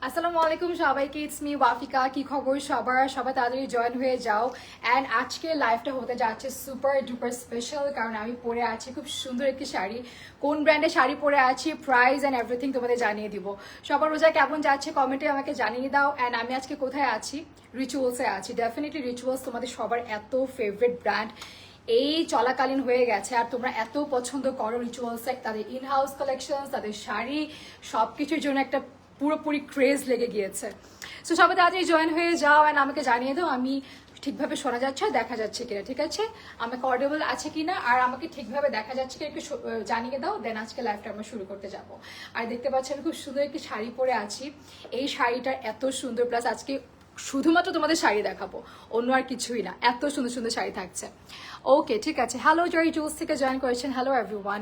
আসসালামু আলাইকুম সবাইকে, ইটস মি ওয়াফিকা। কি খবর সবার? সবাই তাড়াতাড়ি জয়েন হয়ে যাও। অ্যান্ড আজকে লাইভটা হতে যাচ্ছে সুপার ডুপার স্পেশাল, কারণ আমি পরে আছি খুব সুন্দর একটি শাড়ি। কোন ব্র্যান্ডের শাড়ি পরে আছি, প্রাইস অ্যান্ড এভরিথিং তোমাদের জানিয়ে দিব। সবার রোজা কেমন যাচ্ছে কমেন্টে আমাকে জানিয়ে দাও। অ্যান্ড আমি আজকে কোথায় আছি? রিচুয়ালসে আছি। ডেফিনেটলি রিচুয়ালস তোমাদের সবার এত ফেভারিট ব্র্যান্ড, এই চলাকালীন হয়ে গেছে। আর তোমরা এত পছন্দ করো রিচুয়ালস, তাদের ইন হাউস কালেকশন, তাদের শাড়ি, সবকিছুর জন্য একটা পুরোপুরি ক্রেজ লেগে গিয়েছে। সো সবাই তাড়াতাড়ি জয়েন হয়ে যাও অ্যান্ড আমাকে জানিয়ে দাও আমি ঠিকভাবে শোনা যাচ্ছে আর দেখা যাচ্ছে কিনা, ঠিক আছে? আমাকে অডিবল আছে কিনা আর আমাকে ঠিকভাবে দেখা যাচ্ছে কিনা একটু জানিয়ে দাও। দেন আজকে লাইভটা আমরা শুরু করতে যাব। আর দেখতে পাচ্ছি আমি খুব সুন্দর একটি শাড়ি পরে আছি। এই শাড়িটা এত সুন্দর, প্লাস আজকে শুধুমাত্র তোমাদের শাড়ি দেখাবো, অন্য আর কিছুই না। এত সুন্দর সুন্দর শাড়ি থাকছে। ওকে, ঠিক আছে। হ্যালো, জয় জুস থেকে জয়েন করেছেন। Hello everyone.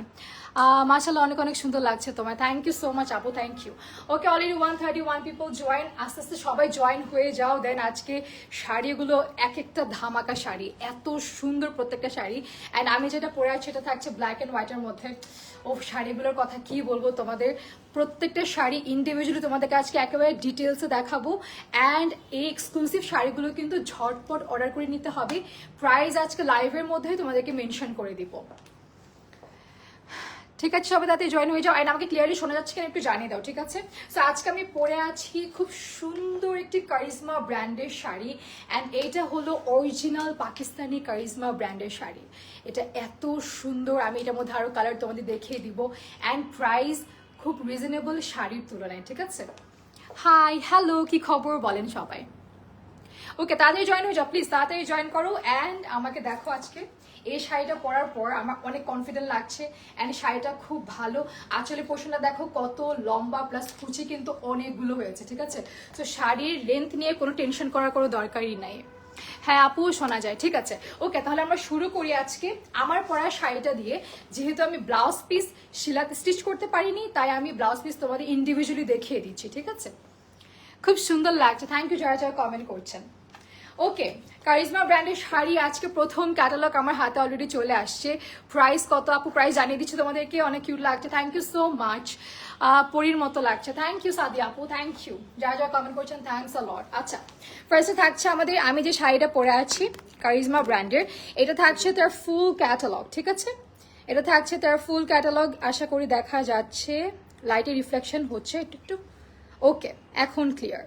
মাশাআল্লাহ, অনেক অনেক সুন্দর লাগছে তোমার। থ্যাংক ইউ সো মাচ আপু, thank you. Okay, already 131 people join. আস্তে আস্তে সবাই জয়েন হয়ে যাও। দেন আজকে শাড়িগুলো এক একটা ধামাকা শাড়ি, এত সুন্দর প্রত্যেকটা শাড়ি। অ্যান্ড আমি যেটা পরে আছি সেটা থাকছে ব্ল্যাক অ্যান্ড হোয়াইটের মধ্যে। ও শাড়িগুলোর কথা কি বলবো তোমাদের, প্রত্যেকটা শাড়ি ইন্ডিভিজুয়ালি তোমাদেরকে আজকে একেবারে ডিটেলসে দেখাবো। অ্যান্ড এই এক্সক্লুসিভ শাড়িগুলো কিন্তু ঝটপট অর্ডার করে নিতে হবে। প্রাইস আজকে লাইভের মধ্যেই তোমাদেরকে মেনশন করে দিব, ঠিক আছে? সবাই তাতে জয়েন হয়ে যাও। অ্যান্ড আমাকে ক্লিয়ারলি শোনা যাচ্ছে কিনা একটু জানিয়ে দাও, ঠিক আছে? সো আজকে আমি পরে আছি খুব সুন্দর একটি কারিজমা ব্র্যান্ডের শাড়ি। অ্যান্ড এইটা হলো অরিজিনাল পাকিস্তানি কারিজমা ব্র্যান্ডের শাড়ি। এটা এত সুন্দর, আমি এটার মধ্যে আরো কালার তোমাদের দেখিয়ে দিব। অ্যান্ড প্রাইস খুব রিজনেবল শাড়ির তুলনায়, ঠিক আছে? হাই, হ্যালো, কি খবর বলেন সবাই? ওকে, তাড়াতাড়ি জয়েন হয়ে যাও প্লিজ, তাড়াতাড়ি জয়েন করো। অ্যান্ড আমাকে দেখো আজকে এই শাড়িটা পরার পর আমার অনেক কনফিডেন্ট লাগছে। অ্যান্ড শাড়িটা খুব ভালো। আঁচলের পোর্শনটা দেখো কত লম্বা, প্লাস কুচি কিন্তু অনেকগুলো হয়েছে, ঠিক আছে? তো শাড়ির লেন্থ নিয়ে কোনো টেনশন করার কোনো দরকারই নাই। হ্যাঁ আপু, শোনা যায়, ঠিক আছে। ওকে, তাহলে আমরা শুরু করি আজকে আমার পরা শাড়িটা দিয়ে। যেহেতু আমি ব্লাউজ পিস শিলাতে স্টিচ করতে পারিনি, তাই আমি ব্লাউজ পিস তোমাদের ইন্ডিভিজুয়ালি দেখিয়ে দিচ্ছি, ঠিক আছে? খুব সুন্দর লাগছে, থ্যাংক ইউ যারা যারা কমেন্ট করছেন। ওকে, কারিজমা ব্র্যান্ডের শাড়ি আজকে প্রথম ক্যাটালগ আমার হাতে অলরেডি চলে আসছে। প্রাইস কত আপু? প্রাইস জানিয়ে দিচ্ছি তোমাদেরকে। অনেক কিউট লাগছে, থ্যাংক ইউ সো মাচ। পরীর মতো লাগছে, থ্যাংক ইউ সাদি আপু, থ্যাংক ইউ যারা যারা কমেন্ট করছেন, থ্যাংকস আ লট। আচ্ছা, ফার্স্টে থাকছে আমাদের, আমি যে শাড়িটা পরে আছি কারিজমা ব্র্যান্ডের, এটা থাকছে তার ফুল ক্যাটালগ, ঠিক আছে? এটা থাকছে তার ফুল ক্যাটালগ। আশা করি দেখা যাচ্ছে, লাইটের রিফ্লেকশন হচ্ছে একটু একটু। ওকে, এখন ক্লিয়ার,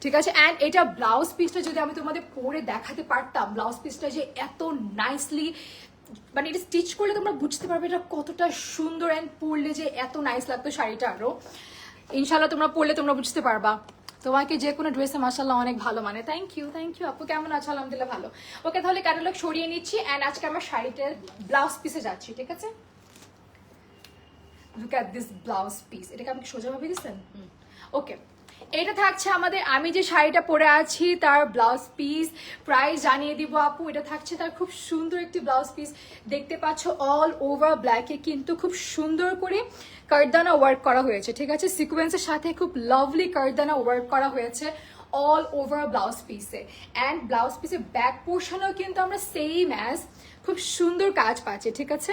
ঠিক আছে? অ্যান্ড এটা ব্লাউজ পিসটা যদি আমি তোমাদের পরে দেখাতে পারতাম, ব্লাউজ পিসটা যে এত নাইসলি, মানে এটা স্টিচ করলে তোমরা বুঝতে পারবে এটা কতটা সুন্দর। অ্যান্ড পরলে যে এত নাইস লাগতো শাড়িটা, আরো ইনশাল্লাহ তোমরা পরলে তোমরা বুঝতে পারবা। তোমাকে যে কোনো ড্রেসে মাসাল্লাহ অনেক ভালো মানে। থ্যাংক ইউ, থ্যাংক ইউ আপু। কেমন আছো? আলহামদুলিল্লাহ ভালো। ওকে, তাহলে ক্যাটালগ সরিয়ে নিচ্ছি। অ্যান্ড আজকে আমার শাড়িটার ব্লাউজ পিসে যাচ্ছি, ঠিক আছে? Look at this blouse piece. এটাকে আমাকে সোজাভাবে দিচ্ছেন। ওকে, এটা থাকছে আমাদের, আমি যে শাড়িটা পরে আছি তার ব্লাউজ পিস। প্রাইস জানিয়ে দিব আপু। এটা থাকছে তার খুব সুন্দর একটি ব্লাউজ পিস। দেখতে পাচ্ছ অল ওভার ব্ল্যাকে কিন্তু খুব সুন্দর করে কারদানা ওয়ার্ক করা হয়েছে, ঠিক আছে? সিকোয়েন্সের সাথে খুব লাভলি কারদানা ওয়ার্ক করা হয়েছে অল ওভার ব্লাউজ পিসে। অ্যান্ড ব্লাউজ পিসের ব্যাক পোর্শনেও কিন্তু আমরা সেম অ্যাজ খুব সুন্দর কাজ পাচ্ছি, ঠিক আছে?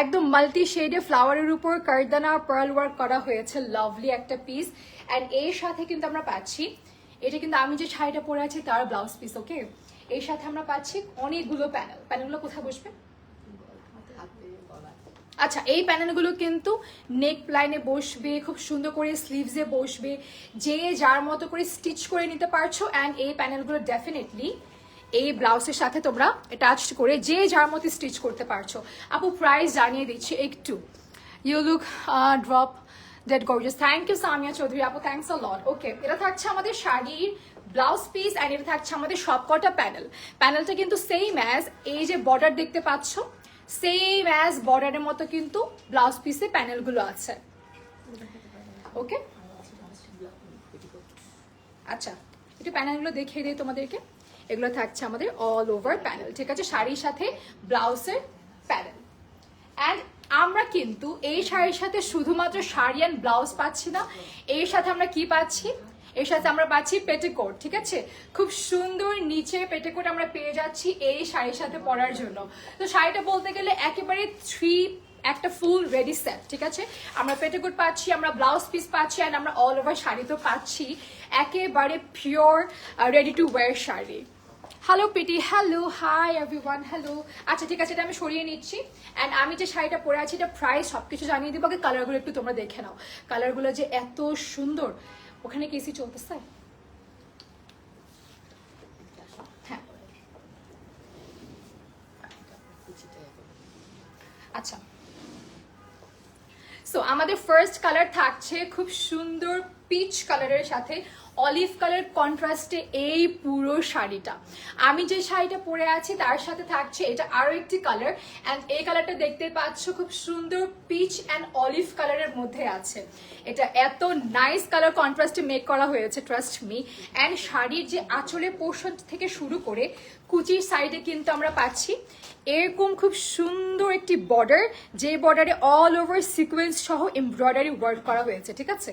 একদম মাল্টি শেডে ফ্লাওয়ারের উপর কারদানা পার্ল ওয়ার্ক করা হয়েছে, লাভলি একটা পিস। অ্যান্ড এর সাথে কিন্তু আমরা পাচ্ছি, এটা কিন্তু আমি যে শাড়িটা পরে আছি তার ব্লাউজ পিস, ওকে? এর সাথে আমরা পাচ্ছি অনেকগুলো প্যানেল। প্যানেলগুলো কোথায় বসবে? আচ্ছা, এই প্যানেলগুলো কিন্তু নেক লাইনে বসবে, খুব সুন্দর করে স্লিভসে বসবে, যে যার মতো করে স্টিচ করে নিতে পারছো। অ্যান্ড এই প্যানেলগুলো ডেফিনেটলি এই ব্লাউজের সাথে তোমরা অ্যাটাচ করে যে যার মতো স্টিচ করতে পারছো। আপু প্রাইস জানিয়ে দিচ্ছি একটু। You look drop dead gorgeous, thank you Samia Chowdhury আপু, থ্যাংকস আ লট। ওকে, এটা থাকছে আমাদের শাড়ির ব্লাউজ পিস। অ্যান্ড এটা থাকছে আমাদের সবকটা প্যানেল। প্যানেলটা কিন্তু সেম অ্যাজ এই যে বর্ডার দেখতে পাচ্ছ, সেম অ্যাজ বর্ডারের মতো কিন্তু ব্লাউজ পিসে প্যানেলগুলো আছে, ওকে? আচ্ছা, একটু প্যানেলগুলো দেখিয়ে দিই তোমাদেরকে। এগুলো থাকছে আমাদের অল ওভার প্যানেল, ঠিক আছে? শাড়ির সাথে ব্লাউজের প্যানেল। অ্যান্ড আমরা কিন্তু এই শাড়ির সাথে শুধুমাত্র শাড়ি অ্যান্ড ব্লাউজ পাচ্ছি না, এর সাথে আমরা কি পাচ্ছি? এর সাথে আমরা পাচ্ছি পেটিকোট, ঠিক আছে? খুব সুন্দর নিচে পেটিকোট আমরা পেয়ে যাচ্ছি এই শাড়ির সাথে পরার জন্য। তো শাড়িটা বলতে গেলে একেবারে থ্রি একটা ফুল রেডি সেট, ঠিক আছে? আমরা পেটিকোট পাচ্ছি, আমরা ব্লাউজ পিস পাচ্ছি, অ্যান্ড আমরা অল ওভার শাড়ি তো পাচ্ছি, একেবারে pure ready to wear sari. Hello পিটি, হ্যালো, হাই এভরিওয়ান, হ্যালো। আচ্ছা ঠিক আছে, এটা আমি সরিয়ে নিচ্ছি। অ্যান্ড আমি যে শাড়িটা পরে আছি, এটা প্রাইস সব কিছু জানিয়ে দিব, আগে কালারগুলো একটু তোমরা দেখে নাও। কালারগুলো যে এত সুন্দর। ওখানে কি এসি চলতেছে? হ্যাঁ, আচ্ছা। সো আমাদের ফার্স্ট কালার থাকছে খুব সুন্দর পিচ কালারের সাথে অলিভ কালার কন্ট্রাস্টে এই পুরো শাড়িটা। আমি যে শাড়িটা পরে আছি তার সাথে থাকছে এটা আরো একটি কালার, অ্যান্ড এই কালারটা দেখতে পাচ্ছ খুব সুন্দর পিচ অ্যান্ড অলিভ কালারের মধ্যে আছে। এটা এত নাইস কালার কন্ট্রাস্টে মেক করা হয়েছে, ট্রাস্ট মি। অ্যান্ড শাড়ির যে আঁচলের পোর্শন থেকে শুরু করে কুচির সাইডে কিন্তু আমরা পাচ্ছি এরকম খুব সুন্দর একটি বর্ডার, যে বর্ডারে অল ওভার সিকোয়েন্স সহ এমব্রয়ডারি ওয়ার্ক করা হয়েছে, ঠিক আছে?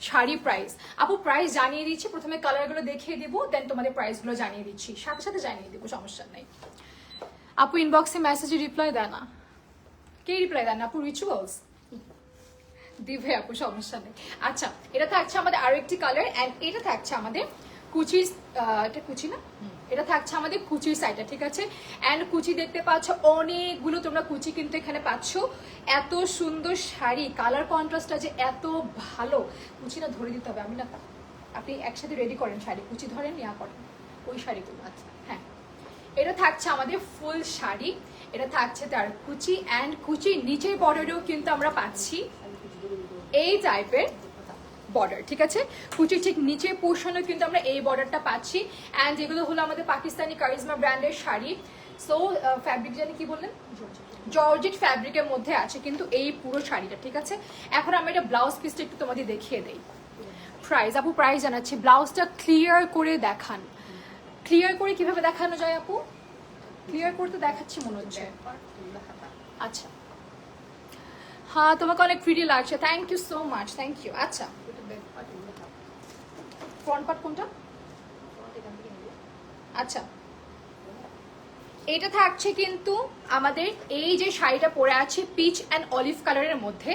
শাড়ি প্রাইস আপু প্রাইস জানিয়ে দিচ্ছি, প্রথমে কালারগুলো দেখিয়ে দিব, দেন তোমাদের প্রাইসগুলো জানিয়ে দিচ্ছি, সাথে সাথে জানিয়ে দিব, সমস্যা নেই। আপু ইনবক্সে মেসেজে রিপ্লাই দেয় না, কে রিপ্লাই দেন? আপু রিচুয়ালস দিবে আপু, সমস্যা নেই। আচ্ছা, এটা থাকছে আমাদের আরো একটি কালার, অ্যান্ড এটা থাকছে আমাদের কুচির, এটা কুচি না, এটা থাকছে আমাদের কুচির সাইডটা, ঠিক আছে? অ্যান্ড কুচি দেখতে পাচ্ছ অনেকগুলো, তোমরা কুচি কিন্তু এখানে পাচ্ছ। এত সুন্দর শাড়ি, কালার কন্ট্রাস্টটা যে এত ভালো। কুচিটা ধরে দিতে হবে, আমি না, আপনি একসাথে রেডি করেন শাড়ি, কুচি ধরেন ইয়া করেন ওই শাড়িগুলো। আচ্ছা হ্যাঁ, এটা থাকছে আমাদের ফুল শাড়ি, এটা থাকছে তার কুচি, অ্যান্ড কুচির নিচের বর্ডারেও কিন্তু আমরা পাচ্ছি এই টাইপের বর্ডার, ঠিক আছে? কুচির ঠিক নিচের পোর্শনে কিন্তু আমরা এই বর্ডারটা পাচ্ছি। অ্যান্ড এগুলো হলো আমাদের পাকিস্তানি কারিজমা ব্র্যান্ডের শাড়ি। সো ফ্যাব্রিক জানি কি বললেন, জর্জেট ফ্যাব্রিকের মধ্যে আছে কিন্তু এই পুরো শাড়িটা, ঠিক আছে? এখন আমি এটা ব্লাউজ পিসটা একটু তোমাদের দেখিয়ে দেই। প্রাইস আপু প্রাইস জানাচ্ছি, ব্লাউজটা ক্লিয়ার করে দেখান। ক্লিয়ার করে কিভাবে দেখানো যায় আপু? ক্লিয়ার করতে দেখাচ্ছি মনে হচ্ছে। আচ্ছা হ্যাঁ, তোমাকে অনেক প্রিটি লাগছে, thank you so much, thank you. আচ্ছা, ফ্রন্ট পার্ট কোনটা? আচ্ছা, এটা থাকছে কিন্তু আমাদের এই যে শাড়িটা পরে আছে পিচ অ্যান্ড অলিভ কালারের মধ্যে,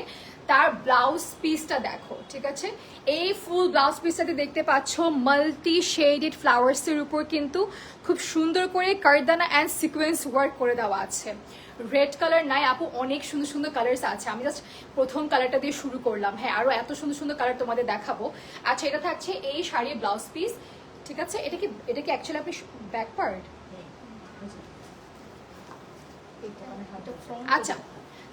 তার ব্লাউজ পিসটা দেখো, ঠিক আছে? এই ফুল ব্লাউজ পিসটাতে দেখতে পাচ্ছ মাল্টি শেডেড ফ্লাওয়ার্সের উপর কিন্তু খুব সুন্দর করে কারদানা অ্যান্ড সিকোয়েন্স ওয়ার্ক করে দেওয়া আছে। রেড কালার নাই আপু, অনেক সুন্দর সুন্দর কালার্স আছে, আমি জাস্ট প্রথম কালারটা দিয়ে শুরু করলাম। হ্যাঁ, আরো এত সুন্দর সুন্দর কালার তোমাদের দেখাবো। আচ্ছা, এটা থাকছে এই শাড়ির ব্লাউজ পিস, ঠিক আছে? এটা কি অ্যাকচুয়ালি আপনি ব্যাক পার্ট? আচ্ছা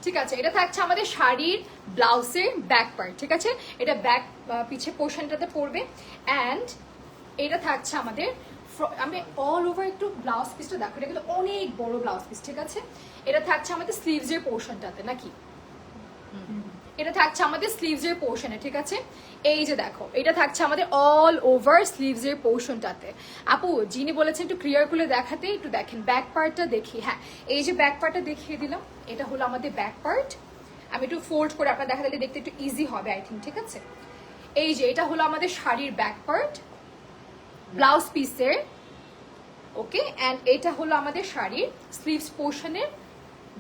ঠিক আছে, এটা থাকছে আমাদের শাড়ির ব্লাউজের ব্যাক পার্ট, ঠিক আছে? এটা ব্যাক পিছে পোর্শনটাতে পড়বে, অ্যান্ড এটা থাকছে আমাদের, আমি অল ওভার একটু ব্লাউজ পিসটা দেখো, এটা কিন্তু অনেক বড় ব্লাউজ পিস, ঠিক আছে? এটা থাকছে আমাদের স্লিভসের পোর্শনটাতে, নাকি? এটা থাকছে আমাদের স্লিভসের পোর্শনে, ঠিক আছে? এই যে দেখো, এটা থাকছে আমাদের অল ওভার স্লিভসের পোর্শনটাতে। আপু যিনি বলেছেন একটু ক্লিয়ার করে দেখাতে, একটু দেখেন ব্যাক পার্টটা দেখি। হ্যাঁ, এই যে ব্যাক পার্টটা দেখিয়ে দিলাম, এটা হলো আমাদের ব্যাক পার্ট। আমি একটু ফোল্ড করে আপনার দেখাতে দেখতে একটু ইজি হবে আই থিঙ্ক, ঠিক আছে? এই যে এটা হলো আমাদের শাড়ির ব্যাক পার্ট ব্লাউজ পিসের, ওকে? অ্যান্ড এটা হলো আমাদের শাড়ির স্লিভস পোর্শনের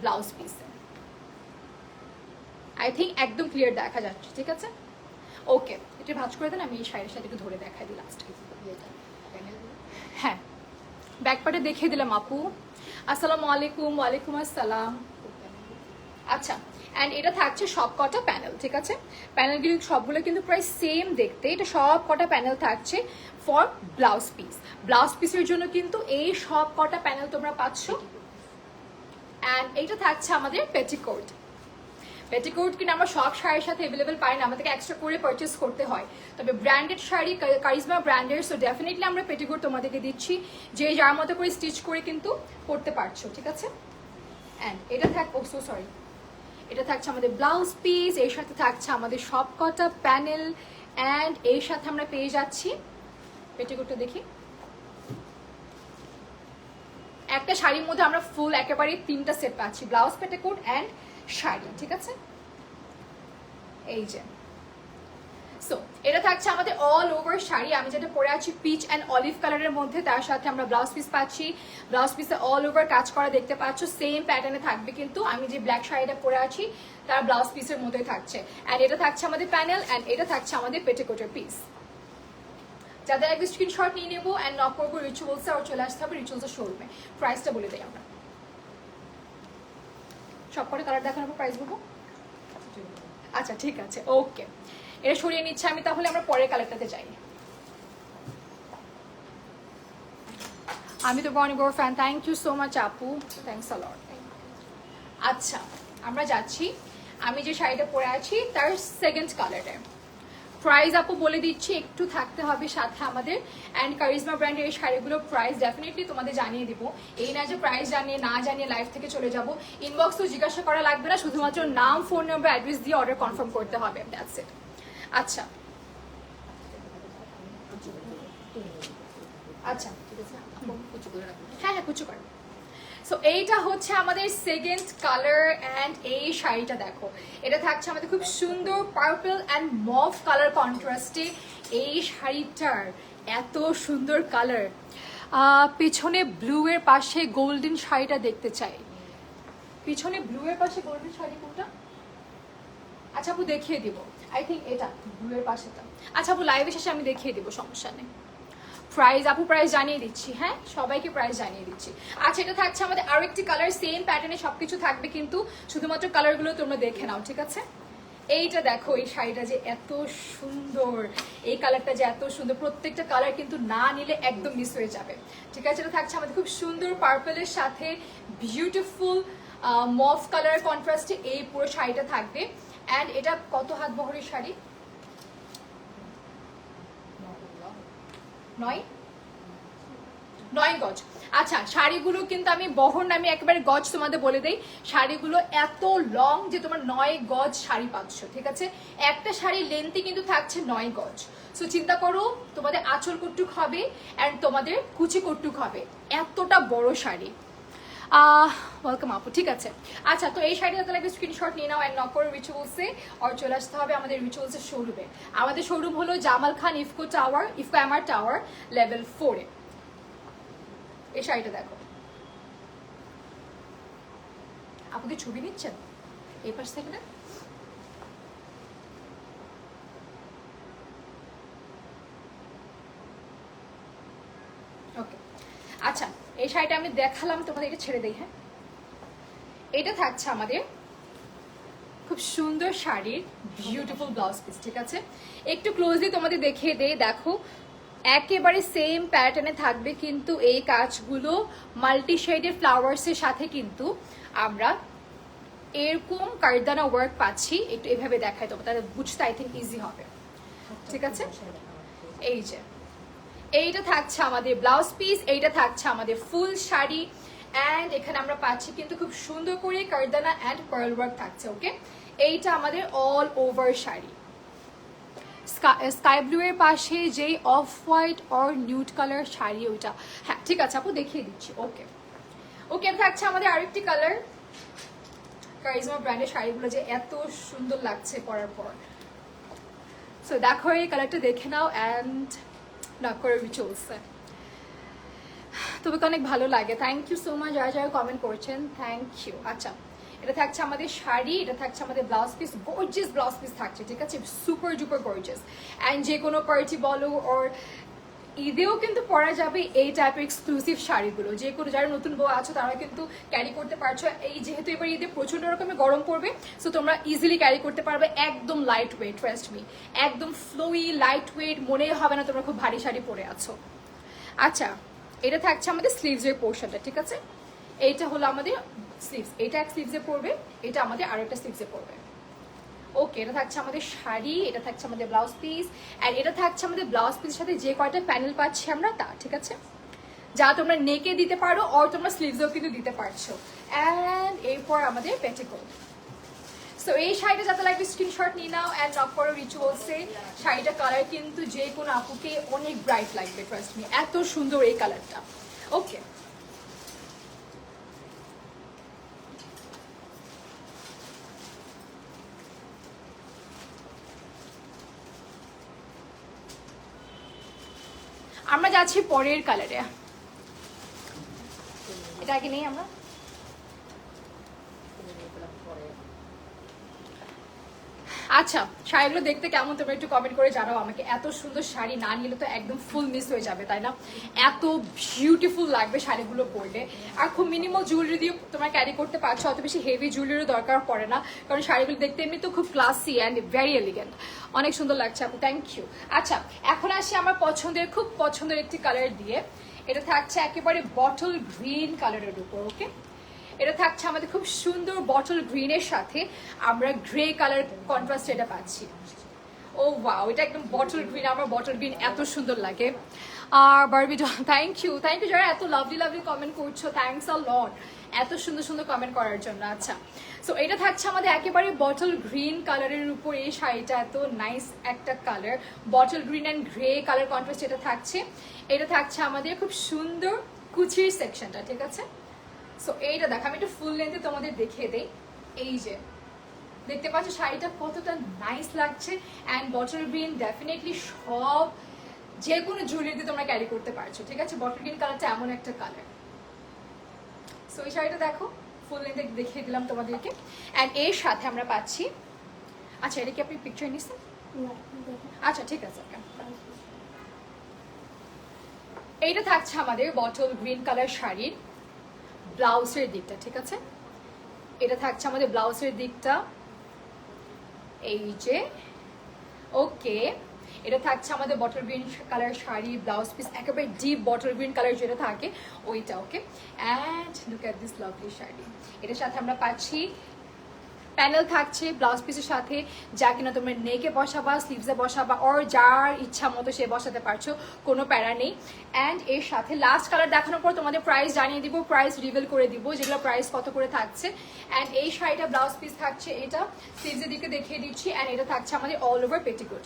ব্লাউজ পিসের। আই থিঙ্ক একদম ক্লিয়ার দেখা যাচ্ছে, ঠিক আছে? ওকে, এটা ভাঁজ করে দেন, আমি এই শাড়ির সাথে একটু ধরে দেখাই দিই লাস্ট। হ্যাঁ, ব্যাক পার্টে দেখিয়ে দিলাম আপু। আসসালামু আলাইকুম। ওয়ালাইকুম আসসালাম। আচ্ছা, অ্যান্ড এটা থাকছে সব কটা প্যানেল, ঠিক আছে? প্যানেলগুলি সবগুলো কিন্তু প্রায় সেম দেখতে, এটা সব কটা প্যানেল থাকছে ফর ব্লাউজ পিস। ব্লাউজ পিসের জন্য কিন্তু এই সব কটা প্যানেল তোমরা পাচ্ছ। অ্যান্ড এইটা থাকছে আমাদের পেটিকোট। পেটিকোট কিন্তু আমরা সব শাড়ির সাথে অ্যাভেলেবেল পাই না, আমাদেরকে এক্সট্রা করে পারচেস করতে হয়। তবে ব্র্যান্ডেড শাড়ি, কারিজমা ব্র্যান্ডের, সো ডেফিনেটলি আমরা পেটিকোট তোমাদেরকে দিচ্ছি, যে যার মতো করে স্টিচ করে কিন্তু পরতে পারছো, ঠিক আছে? অ্যান্ড এটা সরি, এটা থাকছে আমাদের ব্লাউজ পিস, এর সাথে থাকছে আমাদের সব কটা প্যানেল, অ্যান্ড এর সাথে আমরা পেয়ে যাচ্ছি পেটিকোটটা দেখি। একটা শাড়ির মধ্যে আমরা ফুল একেবারে 3টা সেট পাচ্ছি, ব্লাউজ, পেটিকোট অ্যান্ড শাড়ি, ঠিক আছে? এই যে সো এটা থাকছে আমাদের অল ওভার শাড়ি। আমি যেটা পরে আছি পিচ অ্যান্ড অলিভ কালারের মধ্যে, তার সাথে আমরা ব্লাউজ পিস পাচ্ছি। ব্লাউজ পিসে অল ওভার কাজ করা দেখতে পাচ্ছ, সেম প্যাটার্নে থাকবে কিন্তু আমি যে ব্ল্যাক শাড়িটা পরে আছি তার ব্লাউজ পিসের মধ্যেই থাকছে। অ্যান্ড এটা থাকছে আমাদের প্যানেল, অ্যান্ড এটা থাকছে আমাদের পেটিকোটের পিস। যাদের একটু স্ক্রিনশট নিয়ে নেবো অ্যান্ড নক করবো রিচুয়ালসে, আর চলে আসতে হবে রিচুয়ালসের শোরুমে। প্রাইসটা বলে দিই আমরা, সব করে কালার দেখানোর পর প্রাইস বলবো। আচ্ছা ঠিক আছে, ওকে, এটা সরিয়ে নিচ্ছে আমি, তাহলে আমরা পরের কালারটাতে যাই। আমি তো বনি বড় fan, thank you so much আপু, থ্যাংকস আ লট। আচ্ছা আমরা যাচ্ছি, আমি যে শাড়িটা পরে আছি তার সেকেন্ড কালারে। প্রাইস আপু বলে দিচ্ছি, একটু থাকতে হবে সাথে আমাদের। অ্যান্ড কারিজমা ব্র্যান্ডের এই শাড়িগুলোর প্রাইস ডেফিনেটলি তোমাদের জানিয়ে দিব। এই না যে প্রাইস জানিয়ে না জানিয়ে লাইভ থেকে চলে যাব। ইনবক্স তো জিজ্ঞাসা করা লাগবে না, শুধুমাত্র নাম, ফোন নাম্বার, অ্যাড্রেস দিয়ে অর্ডার কনফার্ম করতে হবে, দ্যাটস ইট। আচ্ছা আচ্ছা হ্যাঁ হ্যাঁ কুচু করো। সো এইটা হচ্ছে আমাদের সেকেন্ড কালার, অ্যান্ড এই শাড়িটা দেখো, এটা থাকছে আমাদের খুব সুন্দর পার্পল অ্যান্ড মভ কালার কন্ট্রাস্টে। এই শাড়িটার এত সুন্দর কালার, পিছনে ব্লু এর পাশে গোল্ডেন শাড়িটা দেখতে চাই। পিছনে ব্লু এর পাশে গোল্ডেন শাড়ি কোনটা? আচ্ছা আপু দেখিয়ে দিব, আই থিঙ্ক এটা ব্লু এর পাশেটা। আচ্ছা আপু লাইভে শেষে আমি দেখিয়ে দিব, সমস্যা নেই। প্রাইস আপু প্রাইস জানিয়ে দিচ্ছি, হ্যাঁ সবাইকে প্রাইস জানিয়ে দিচ্ছি। আচ্ছা এটা থাকছে আমাদের আরো একটি কালার, সেম প্যাটার্নে সবকিছু থাকবে কিন্তু শুধুমাত্র কালারগুলো তোমরা দেখে নাও, ঠিক আছে? এইটা দেখো, এই শাড়িটা যে এত সুন্দর, এই কালারটা যে এত সুন্দর, প্রত্যেকটা কালার কিন্তু না নিলে একদম মিস হয়ে যাবে, ঠিক আছে? এটা থাকছে আমাদের খুব সুন্দর পার্পলের সাথে বিউটিফুল মভ কালার কন্ট্রাস্টে এই পুরো শাড়িটা থাকবে। অ্যান্ড এটা কত হাত বহরের শাড়ি? 9 গজ। আচ্ছা শাড়িগুলো কিন্তু আমি বহর নামে একেবারে গজ তোমাদের বলে দেই, শাড়িগুলো এত লং যে তোমার 9 গজ শাড়ি পাচ্ছ, ঠিক আছে? একটা শাড়ি লেন্থে কিন্তু থাকছে 9 গজ। সো চিন্তা করো তোমাদের আঁচল কটুক হবে অ্যান্ড তোমাদের কুচি কটুক হবে, এতটা বড় শাড়ি। ওয়েলকাম আপু, ঠিক আছে। আচ্ছা তো এই শাড়িটা তাহলে একটা স্ক্রিনশট নিয়ে নাও অ্যান্ড নক করে রিচুয়ালসে, আর চলে আসতে হবে আমাদের রিচুয়ালসের শোরুমে। আমাদের শোরুম হলো Jamal Khan Ifco tower, Ifco MR tower, level 4-এ। এই শাড়িটা দেখো, আপু কি ছবি নিচ্ছেন এই পাশ থেকে? না ওকে আচ্ছা, এই শাড়িটা আমি দেখালাম তোমাদের, এটা ছেড়ে দেই। হ্যাঁ এটা থাকছে আমাদের খুব সুন্দর শাড়ির বিউটিফুল ব্লাউজ পিস, ঠিক আছে? একটু ক্লোজলি তোমাদের দেখিয়ে দেই, দেখো একেবারে সেম প্যাটার্নে থাকবে কিন্তু এই কাজগুলো মাল্টি শেডের ফ্লাওয়ার্সের সাথে কিন্তু আমরা এরকম কারদানা ওয়ার্ক পাচ্ছি। একটু এভাবে দেখাই তোমার, তাহলে বুঝতে আই থিঙ্ক ইজি হবে, ঠিক আছে? এই যে এইটা থাকছে আমাদের ব্লাউজ পিস, এইটা থাকছে আমাদের ফুল শাড়ি, অ্যান্ড এখানে আমরা পাচ্ছি কিন্তু খুব সুন্দর করে কারদানা অ্যান্ড পার্ল ওয়ার্ক থাকছে। ওকে এইটা আমাদের all over sari. Sky blue এর পাশে যেই off white or nude colour sari ওইটা, হ্যাঁ ঠিক আছে আপু দেখিয়ে দিচ্ছি। ওকে ওকে থাকছে আমাদের আরেকটি কালার। কারিজমা ব্র্যান্ডের শাড়িগুলো যে এত সুন্দর লাগছে পরার পর। সো দেখো এই কালারটা দেখে নাও অ্যান্ড না করে চলছে, তোমাকে অনেক ভালো লাগে। থ্যাংক ইউ সো মাচ যারা যারা কমেন্ট করছেন, থ্যাংক ইউ। আচ্ছা এটা থাকছে আমাদের শাড়ি, এটা থাকছে আমাদের blouse piece, gorgeous blouse piece থাকছে, ঠিক আছে? Super duper gorgeous. অ্যান্ড যে কোনো পার্টি বলো ওর ঈদেও কিন্তু পরা যাবে এই টাইপের এক্সক্লুসিভ শাড়িগুলো। যে কোনো যারা নতুন বউ আছো তারা কিন্তু ক্যারি করতে পারছো। এই যেহেতু এবার ঈদে প্রচন্ড রকমের গরম পড়বে, সো তোমরা ইজিলি ক্যারি করতে পারবে, একদম লাইট ওয়েট, ট্রাস্ট মি, একদম ফ্লোই লাইট ওয়েট, মনেই হবে না তোমরা খুব ভারী শাড়ি পরে আছো। আচ্ছা এটা থাকছে আমাদের স্লিভসের পোর্শনটা, ঠিক আছে? এইটা হলো আমাদের স্লিভস, এটা এক স্লিভসে পড়বে, এটা আমাদের আরেকটা স্লিভসে পড়বে। ওকে এটা থাকছে আমাদের শাড়ি, এটা থাকছে আমাদের ব্লাউজ পিস, অ্যান্ড এটা থাকছে আমাদের ব্লাউজ পিসের সাথে যে কয়টা প্যানেল পাচ্ছি আমরা তা, ঠিক আছে? যা তোমরা নেকে দিতে পারো আর তোমরা স্লিভসেও কিন্তু দিতে পারছো। অ্যান্ড এরপর আমাদের পেটিকোট। সো এই শাড়িটা যাতে লাগবে স্ক্রিনশট নিয়ে নাও অ্যান্ড নক করো রিচুয়ালসে। শাড়িটা কালার কিন্তু যে কোনো আপুকে অনেক ব্রাইট লাগবে, ট্রাস্ট মি, এত সুন্দর এই কালারটা। ওকে আমরা যাচ্ছি পরের কালারে, এটা আগে নেই আমরা। আচ্ছা, শাড়িগুলো দেখতে কেমন তোমরা একটু কমেন্ট করে জানাও আমাকে। এত সুন্দর শাড়ি না নিলে তো একদম ফুল মিস হয়ে যাবে, তাই না? এত বিউটিফুল লাগবে শাড়িগুলো পরলে। আর খুব মিনিমাল জুয়েলারি দিয়ে তোমরা ক্যারি করতে পারছো, অত বেশি হেভি জুয়েলারির দরকার পড়ে না, কারণ শাড়িগুলো দেখতে এমনি তো খুব ক্লাসি অ্যান্ড ভেরি এলিগেন্ট। অনেক সুন্দর লাগছে আপু, থ্যাংক ইউ। আচ্ছা, এখন আসি আমার খুব পছন্দের একটি কালার দিয়ে। এটা থাকছে একেবারে বটল গ্রিন কালারের উপর। ওকে, এটা থাকছে আমাদের খুব সুন্দর বটল গ্রিনের সাথে আমরা গ্রে কালার কন্ট্রাস্ট এটা পাচ্ছি। ও ওয়াও, এটা একদম বটল গ্রিন, আমার বটল গ্রিন এত সুন্দর লাগে। আর বারবি থ্যাংক ইউ যারা এত লাভলি কমেন্ট করছো, থ্যাংকস আ লট এত সুন্দর সুন্দর কমেন্ট করার জন্য। আচ্ছা, সো এটা থাকছে আমাদের একেবারে বটল গ্রিন কালারের উপর। এই শাড়িটা এত নাইস একটা colour, bottle green and grey colour contrast এটা থাকছে। এটা থাকছে আমাদের খুব সুন্দর কুচির সেকশনটা, ঠিক আছে? সো এইটা দেখো, আমি একটু ফুল লেন্থে তোমাদের দেখিয়ে দেই। এই যে দেখতে পাচ্ছ শাড়িটা কতটা নাইস লাগছে, অ্যান্ড বটল গ্রিন ডেফিনেটলি সব যে কোনো জুয়েলারিতে তোমরা ক্যারি করতে পারছো, ঠিক আছে? বটল গ্রিন কালারটা এমন একটা কালার। সো এই শাড়িটা দেখো, ফুল লেন্থে দেখিয়ে দিলাম তোমাদেরকে। অ্যান্ড এর সাথে আমরা পাচ্ছি, আচ্ছা এটা কি আপনি পিকচার নিচ্ছেন? আচ্ছা ঠিক আছে। এইটা থাকছে আমাদের বটল গ্রিন কালার শাড়ির ব্লাউজের দিকটা, ঠিক আছে? এটা থাকছে আমাদের ব্লাউজের দিকটা, এই যে। ওকে, এটা থাকছে আমাদের bottle green colour sari, blouse piece একেবারে ডিপ বটল গ্রিন কালার যেটা থাকে ওইটা। Okay, and look at this lovely sari. এটার সাথে আমরা পাচ্ছি প্যানেল থাকছে ব্লাউজ পিসের সাথে, যা কিনা তোমরা নেকে বসাবা, স্লিভসে বসাবা, ওর যার ইচ্ছা মতো সে বসাতে পারছো, কোনো প্যারা নেই। অ্যান্ড এর সাথে লাস্ট কালার দেখানোর পর তোমাদের প্রাইস জানিয়ে দিব, প্রাইস রিভিল করে দিব যেগুলো প্রাইস কত করে থাকছে। অ্যান্ড এই শাড়িটা ব্লাউজ পিস থাকছে এটা, স্লিভসের দিকে দেখিয়ে দিচ্ছি। অ্যান্ড এটা থাকছে আমাদের অল ওভার পেটিকোট।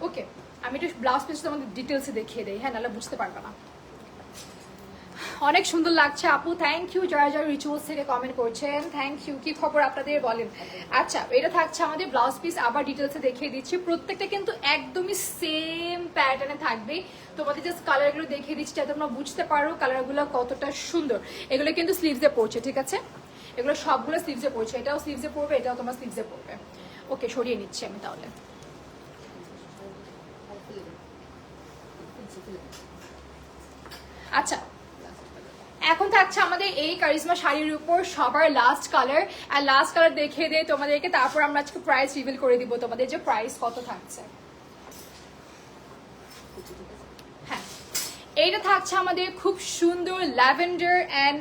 ওকে, আমি একটু ব্লাউজ পিস তোমাদের ডিটেলসে দেখিয়ে দেই, হ্যাঁ, নাহলে বুঝতে পারবে না। অনেক সুন্দর লাগছে আপু, থ্যাংক ইউ যারা যারা রিচুয়ালস থেকে কমেন্ট করছেন, থ্যাংক ইউ। কি খবর আপনাদের বলেন? আচ্ছা, এটা থাকছে আমাদের ব্লাউজ পিস, আবার ডিটেলসে দেখিয়ে দিচ্ছি। প্রত্যেকটা কিন্তু একদমই সেম প্যাটার্নে থাকবে। তোমাদের জাস্ট কালারগুলো দেখিয়ে দিচ্ছি যাতে তোমরা বুঝতে পারো কালারগুলো কতটা সুন্দর। এগুলো কিন্তু স্লিভসে পড়ছে, ঠিক আছে? এগুলো সবগুলো স্লিভসে পড়ছে, এটাও স্লিভসে পড়বে, এটাও তোমার স্লিভসে পড়বে। ওকে, সরিয়ে নিচ্ছি আমি তাহলে। আচ্ছা, এখন থাকছে আমাদের এই কারিজমা শাড়ির উপর সবার লাস্ট কালার। আর লাস্ট কালার দেখিয়ে দিয়ে তোমাদেরকে, তারপর আমরা আজকে প্রাইস রিভিল করে দিব তোমাদের যে প্রাইস কত থাকছে। হ্যাঁ, এইটা থাকছে আমাদের খুব সুন্দর ল্যাভেন্ডার অ্যান্ড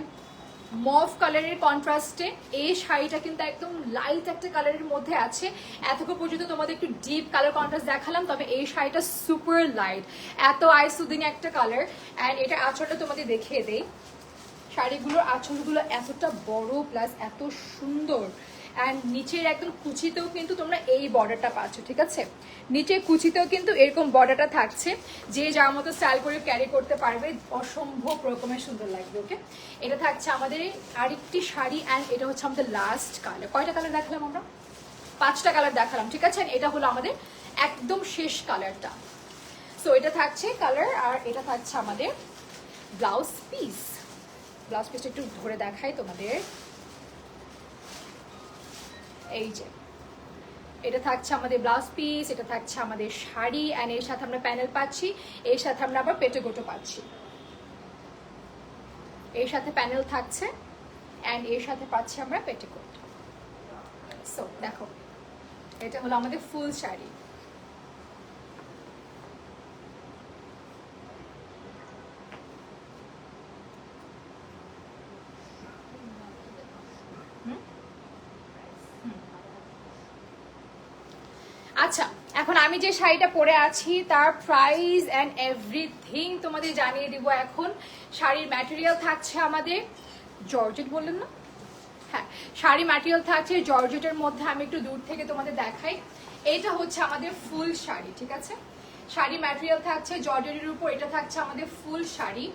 মভ কালারের কন্ট্রাস্টে। এই শাড়িটা কিন্তু একদম লাইট একটা কালারের মধ্যে আছে। এতক্ষণ পর্যন্ত তোমাদের একটু ডিপ কালার কন্ট্রাস্ট দেখালাম, তবে এই শাড়িটা সুপার লাইট, এত আই সুদিং একটা কালার। অ্যান্ড এটা আঁচলটা তোমাদের দেখিয়ে দেই। শাড়িগুলোর আঁচলগুলো এতটা বড় প্লাস এত সুন্দর। অ্যান্ড নিচের একদম কুচিতেও কিন্তু তোমরা এই বর্ডারটা পাচ্ছ, ঠিক আছে? নিচের কুচিতেও কিন্তু এরকম বর্ডারটা থাকছে, যে যার মতো স্টাইল করে ক্যারি করতে পারবে, অসম্ভব রকমের সুন্দর লাগবে। ওকে, এটা থাকছে আমাদের আরেকটি শাড়ি, অ্যান্ড এটা হচ্ছে আমাদের লাস্ট কালার। কয়টা কালার দেখালাম আমরা? 5টা কালার দেখালাম, ঠিক আছে? এটা হলো আমাদের একদম শেষ কালারটা। সো এটা থাকছে কালার, আর এটা থাকছে আমাদের ব্লাউজ পিস। ব্লাউজ পিসটা একটু ধরে দেখাই তোমাদের। এই যে এটা থাকছে আমাদের ব্লাউজ পিস, এটা থাকছে আমাদের শাড়ি, অ্যান্ড এর সাথে আমরা প্যানেল পাচ্ছি, এর সাথে আমরা আবার পেটিকোটও পাচ্ছি। এর সাথে প্যানেল থাকছে অ্যান্ড এর সাথে পাচ্ছি আমরা পেটিকোট। সো দেখো, এটা হলো আমাদের ফুল শাড়ি। আচ্ছা, এখন আমি যে শাড়িটা পরে আছি তার প্রাইস অ্যান্ড এভরিথিং তোমাদের জানিয়ে দিব। এখন শাড়ির ম্যাটেরিয়াল থাকছে আমাদের জর্জেট, বললেন না? হ্যাঁ, শাড়ি ম্যাটেরিয়াল থাকছে জর্জেটের মধ্যে। আমি একটু দূর থেকে তোমাদের দেখাই। এটা হচ্ছে আমাদের ফুল শাড়ি, ঠিক আছে? শাড়ি ম্যাটেরিয়াল থাকছে জর্জেটের উপর, এটা থাকছে আমাদের ফুল শাড়ি।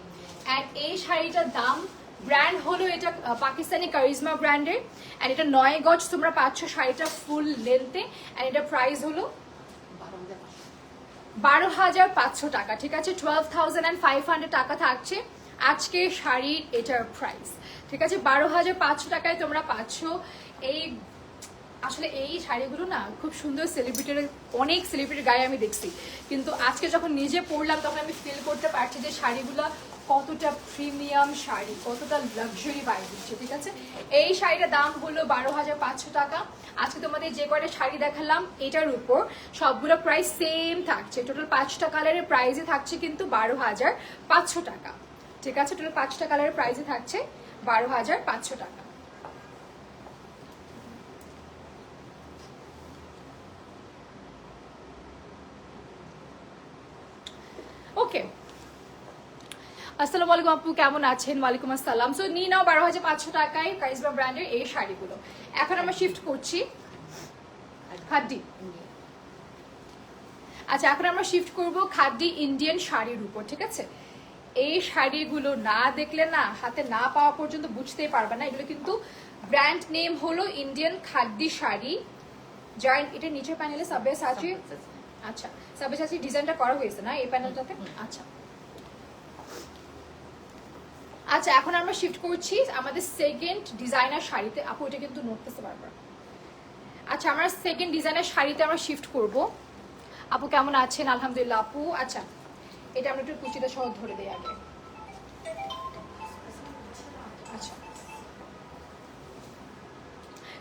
অ্যান্ড এই শাড়িটার দাম ব্র্যান্ড হলো এটা পাকিস্তানি কারিজমা ব্র্যান্ডের, অ্যান্ড এটা 9 গজ তোমরা পাচ্ছ শাড়িটা ফুল লেন্থে, অ্যান্ড এটা প্রাইস হলো 12,500 টাকা, ঠিক আছে। 12,500 টাকা থাকছে আজকে শাড়ির এটার প্রাইস, ঠিক আছে। 12,500 টাকায় তোমরা পাচ্ছ এই। আসলে এই শাড়িগুলো না খুব সুন্দর, সেলিব্রিটির অনেক সেলিব্রিটির গায়ে আমি দেখছি, কিন্তু আজকে যখন নিজে পরলাম তখন আমি ফিল করতে পারছি যে শাড়িগুলো কতটা প্রিমিয়াম শাড়ি, কতটা লাক্সারি পাই দিচ্ছে, ঠিক আছে। এই শাড়িটার দাম হলো 12,500 টাকা। আজকে তোমাদের যে কয়টা শাড়ি দেখালাম এটার উপর সবগুলো প্রাইস সেম থাকছে। টোটাল 5টা কালারের প্রাইসে থাকছে কিন্তু 12,500 টাকা, ঠিক আছে। টোটাল 5টা কালারের প্রাইসে থাকছে 12,500 টাকা। ওকে, আসসালামু আলাইকুম আপু, কেমন আছেন? ওয়ালাইকুম আসসালাম। সো নিয়ে নাও 12,500 টাকায় কারিজমা ব্র্যান্ডের এই শাড়িগুলো। এখন আমরা শিফট করছি খাদ্দি। আচ্ছা, এখন আমরা শিফট করব খাদ্দি ইন্ডিয়ান শাড়ির উপর, ঠিক আছে। এই শাড়িগুলো না দেখলে না, হাতে না পাওয়া পর্যন্ত বুঝতেই পারবে না। এগুলো কিন্তু ব্র্যান্ড নেম হলো ইন্ডিয়ান খাদ্দি শাড়ি, যার এটা নিচের প্যানেলে সাবয়াসাচি, আচ্ছা সাবয়াসাচি ডিজাইনটা করা হয়েছে না এই প্যানেলটাতে। আচ্ছা আচ্ছা, এখন আমরা শিফট করছি আমাদের সেকেন্ড ডিজাইনার শাড়িতে। আপু এটা কিন্তু নড়তেছে বারবার। আচ্ছা, আমরা সেকেন্ড ডিজাইনার শাড়িতে আমরা শিফট করব। আপু কেমন আছেন? আলহামদুলিল্লাহ আপু। আচ্ছা, এটা আমরা একটু কুচিটা সহ ধরে দিই আগে। আচ্ছা,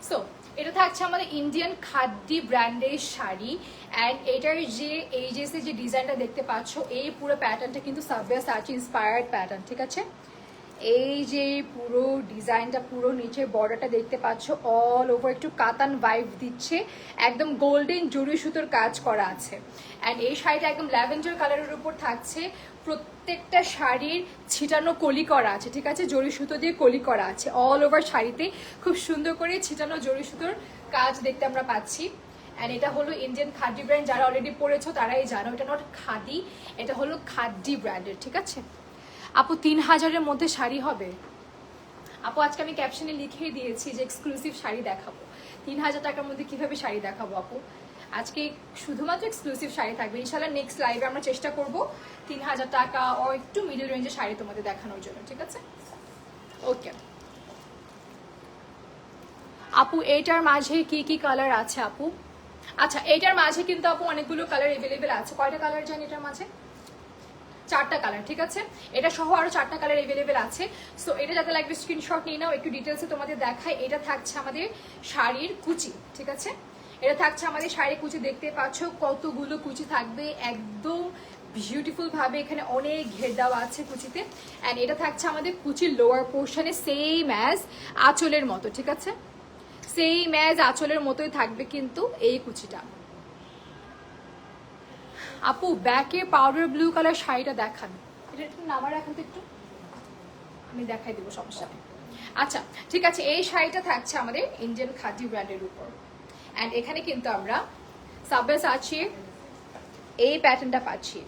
সো এটা থাকছে আমাদের ইন্ডিয়ান খাদ্দি ব্র্যান্ডের শাড়ি, অ্যান্ড এটার যে এই যে ডিজাইনটা দেখতে পাচ্ছ, এই পুরো প্যাটার্নটা কিন্তু সাবয়াসাচি ইন্সপায়ার্ড প্যাটার্ন, ঠিক আছে। এই যে পুরো ডিজাইনটা, পুরো নিচে বর্ডারটা দেখতে পাচ্ছ, অল ওভার একটু কাতান ভাইব দিচ্ছে, একদম গোল্ডেন জরি সুতোর কাজ করা আছে। অ্যান্ড এই শাড়িটা একদম ল্যাভেন্ডার কালারের উপর থাকছে। প্রত্যেকটা শাড়ির ছিটানো কলি করা আছে, ঠিক আছে, জরি সুতো দিয়ে কলি করা আছে। অল ওভার শাড়িতে খুব সুন্দর করে ছিটানো জরি সুতোর কাজ দেখতে আমরা পাচ্ছি। অ্যান্ড এটা হলো ইন্ডিয়ান খাদি ব্র্যান্ড, যারা অলরেডি পরেছো তারাই জানো, এটা নট খাদি, এটা হলো খাদি ব্র্যান্ডের, ঠিক আছে। আপু 3,000-এর মধ্যে শাড়ি হবে? আপু আজকে আমি ক্যাপশনে লিখেই দিয়েছি যে এক্সক্লুসিভ শাড়ি দেখাবো। 3,000 টাকার মধ্যে কিভাবে শাড়ি দেখাবো আপু? আজকে শুধুমাত্র এক্সক্লুসিভ শাড়ি থাকবে। ইনশাল্লাহ নেক্সট লাইভে আমরা চেষ্টা করব 3,000 টাকা ও একটু মিডল রেঞ্জের শাড়ি তোমাদের দেখানোর জন্য, ঠিক আছে। ওকে আপু, এইটার মাঝে কি কি কালার আছে আপু? আচ্ছা, এইটার মাঝে কিন্তু আপু অনেকগুলো কালার এভেলেবেল আছে। কয়টা কালার জানি এটার মাঝে? 4টা কালার, ঠিক আছে। এটা সহ আরো 4টা কালার এভেলেবেল আছে। সো এটা যাতে লাগবে স্ক্রিনশট নিয়ে নাও। একটু ডিটেলসে তোমাদের দেখাই। এটা থাকছে আমাদের শাড়ির কুচি, ঠিক আছে। এটা থাকছে আমাদের শাড়ির কুচি, দেখতে পাচ্ছ কতগুলো কুচি থাকবে, একদম বিউটিফুল ভাবে এখানে অনেক ঘের দেওয়া আছে কুচিতে। অ্যান্ড এটা থাকছে আমাদের কুচির লোয়ার পোর্শনে সেম অ্যাজ আঁচলের মতো, ঠিক আছে। সেম অ্যাজ আঁচলের মতোই থাকবে কিন্তু এই কুচিটা। আপু ব্যাকে পাউডার ব্লু কালার শাড়িটা দেখান। এটা একটু নামা রাখেন তো একটু, আমি দেখাই দেবো, সমস্যা নেই। আচ্ছা ঠিক আছে, এই শাড়িটা থাকছে আমাদের ইন্ডিয়ান খাদি ব্র্যান্ডের উপর। অ্যান্ড এখানে কিন্তু আমরা সাবয়াসাচি এই প্যাটার্নটা পাচ্ছি,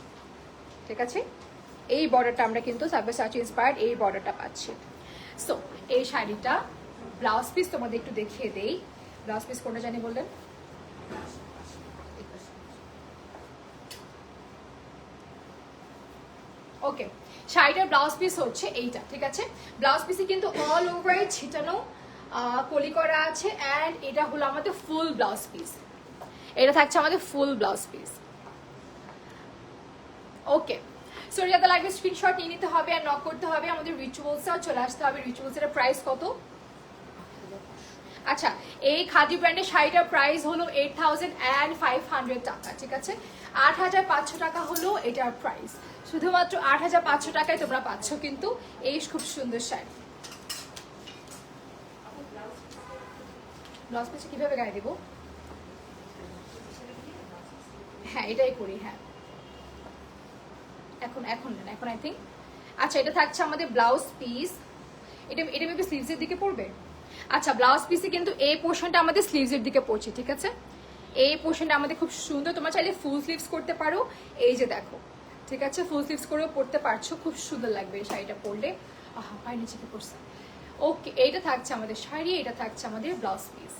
ঠিক আছে। এই বর্ডারটা আমরা কিন্তু সাবয়াসাচি ইন্সপায়ার্ড এই বর্ডারটা পাচ্ছি। সো এই শাড়িটা ব্লাউজ পিস তোমাদের একটু দেখিয়ে দেই। ব্লাউজ পিস কোনটা জানি বললেন? ওকে, শাড়িটার ব্লাউজ পিস হচ্ছে এইটা, ঠিক আছে। ব্লাউজ পিসে কিন্তু অল ওভার ছিটানো কলি করা আছে। অ্যান্ড এটা হলো আমাদের ফুল ব্লাউজ পিস। এটা থাকছে আমাদের ফুল ব্লাউজ পিস। ওকে, সো যাতে লাগবে স্ক্রিনশট নিয়ে নিতে হবে আর নক করতে হবে। আমাদের রিচুয়ালসে চলে আসতে হবে। রিচুয়ালসের প্রাইস কত? আচ্ছা, এই খাদি ব্র্যান্ডের শাড়িটার প্রাইস হলো 8,500 টাকা, ঠিক আছে। 8,500 টাকা হলো এটার প্রাইস। শুধুমাত্র 8,500 টাকায় তোমরা পাচ্ছ কিন্তু এই খুব সুন্দর শাড়ি। ব্লাউজ পিসে কিভাবে গায়ে দেবো? হ্যাঁ এটাই করি, হ্যাঁ এখন আই থিঙ্ক। আচ্ছা, এটা থাকছে আমাদের ব্লাউজ পিস। এটা মেবি স্লিভসের দিকে পড়বে। আচ্ছা, ব্লাউজ পিসে কিন্তু এই পোর্শনটা আমাদের স্লিভসের দিকে পড়ছে, ঠিক আছে। এই পোর্শনটা আমাদের খুব সুন্দর। তোমরা চাইলে ফুল স্লিভস করতে পারো, এই যে দেখো, ঠিক আছে। ফুল স্লিভস করেও পরতে পারছো, খুব সুন্দর লাগবে এই শাড়িটা পরলে। আহা পায়ের নিচে কি পড়ছে। ওকে, এইটা থাকছে আমাদের শাড়ি, এটা থাকছে আমাদের ব্লাউজ পিস।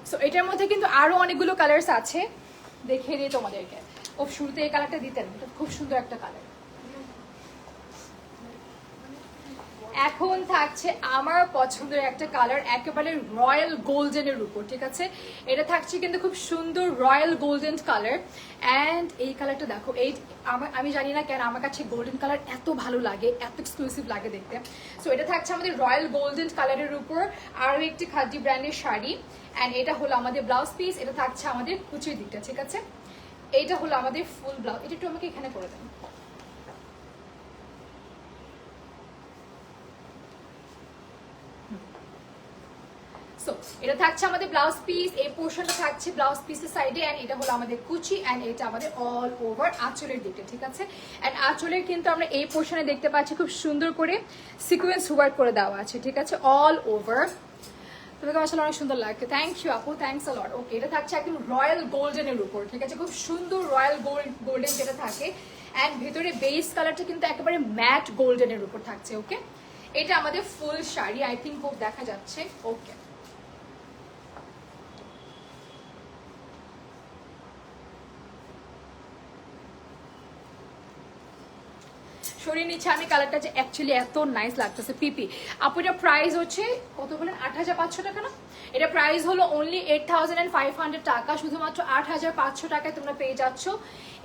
সো এটার মধ্যে কিন্তু আরো অনেকগুলো কালার্স আছে, দেখিয়ে দিই তোমাদেরকে। ও শুরুতে এই কালারটা দিতেন, এটা খুব সুন্দর একটা কালার। এখন থাকছে আমার পছন্দের একটা কালার, একেবারে রয়্যাল গোল্ডেনের উপর, ঠিক আছে। এটা থাকছে কিন্তু খুব সুন্দর রয়্যাল গোল্ডেন কালার। অ্যান্ড এই কালারটা দেখো, এই আমি জানি না কেন আমার কাছে গোল্ডেন কালার এত ভালো লাগে, এত এক্সক্লুসিভ লাগে দেখতে। সো এটা থাকছে আমাদের রয়্যাল গোল্ডেন কালারের উপর আরও একটি খাদি ব্র্যান্ডের শাড়ি। অ্যান্ড এটা হলো আমাদের ব্লাউজ পিস, এটা থাকছে আমাদের কুচির দিকটা, ঠিক আছে। এইটা হলো আমাদের ফুল ব্লাউজ। এটা একটু আমাকে এখানে করে দেন। সো এটা থাকছে আমাদের ব্লাউজ পিস, এই পোর্শনটা থাকছে ব্লাউজ পিসের সাইডে। অ্যান্ড এটা হলো আমাদের কুচি, অ্যান্ড এটা আমাদের অল ওভার আঁচলের দিকে, ঠিক আছে। অ্যান্ড আঁচলের কিন্তু আমরা এই পোর্শনে দেখতে পাচ্ছি খুব সুন্দর করে সিকোয়েন্স ওয়ার্ক করে দেওয়া আছে, ঠিক আছে, অল ওভার। তোমাকে আসলে অনেক সুন্দর লাগছে, থ্যাংক ইউ আপু, থ্যাংকস আ লট। ওকে, এটা থাকছে একদম রয়্যাল গোল্ডেনের উপর, ঠিক আছে, খুব সুন্দর রয়্যাল গোল্ডেন যেটা থাকে। অ্যান্ড ভেতরে বেস কালারটা কিন্তু একেবারে ম্যাট গোল্ডেনের উপর থাকছে। ওকে, এটা আমাদের ফুল শাড়ি, আই থিঙ্ক খুব দেখা যাচ্ছে। ওকে, সরিয়ে নিচ্ছে আমি কালারটা, যে অ্যাকচুয়ালি এত নাইস লাগতেছে। পিপি আপু, এটা প্রাইস হচ্ছে কত বলেন? ৮৫০০ টাকা না? এটা প্রাইস হলো অনলি 8500 টাকা। শুধুমাত্র 8500 টাকায় তোমরা পেয়ে যাচ্ছ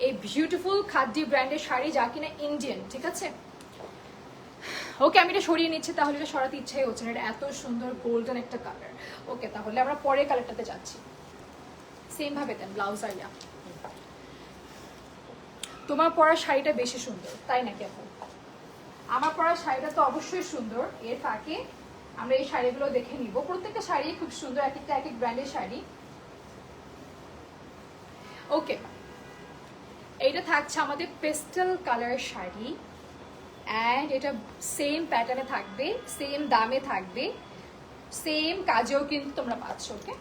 এই বিউটিফুল খাদ্য ব্র্যান্ডের শাড়ি, যা কিনা ইন্ডিয়ান, ঠিক আছে। ওকে, আমি এটা সরিয়ে নিচ্ছি, তাহলে এটা সরাতে ইচ্ছাই হচ্ছে না, এটা এত সুন্দর গোল্ডেন একটা কালার। ওকে, তাহলে আমরা পরের কালারটাতে যাচ্ছি। সেম ভাবে দেন ব্লাউজ আর ইয়া। তোমার পরা শাড়িটা বেশি সুন্দর, তাই নাকি আপু? আমার পরা শাড়িটা তো অবশ্যই সুন্দর, এর ফাঁকে আমরা এই শাড়িগুলো দেখে নিব। প্রত্যেকটা শাড়ি খুব সুন্দর, এক একটা এক এক ব্র্যান্ডের শাড়ি। ওকে, এইটা থাকছে আমাদের পেস্টেল কালার শাড়ি, অ্যান্ড এটা সেম প্যাটার্নে থাকবে, সেম দামে থাকবে, সেম কাজেও কিন্তু তোমরা পাচ্ছ। ওকে,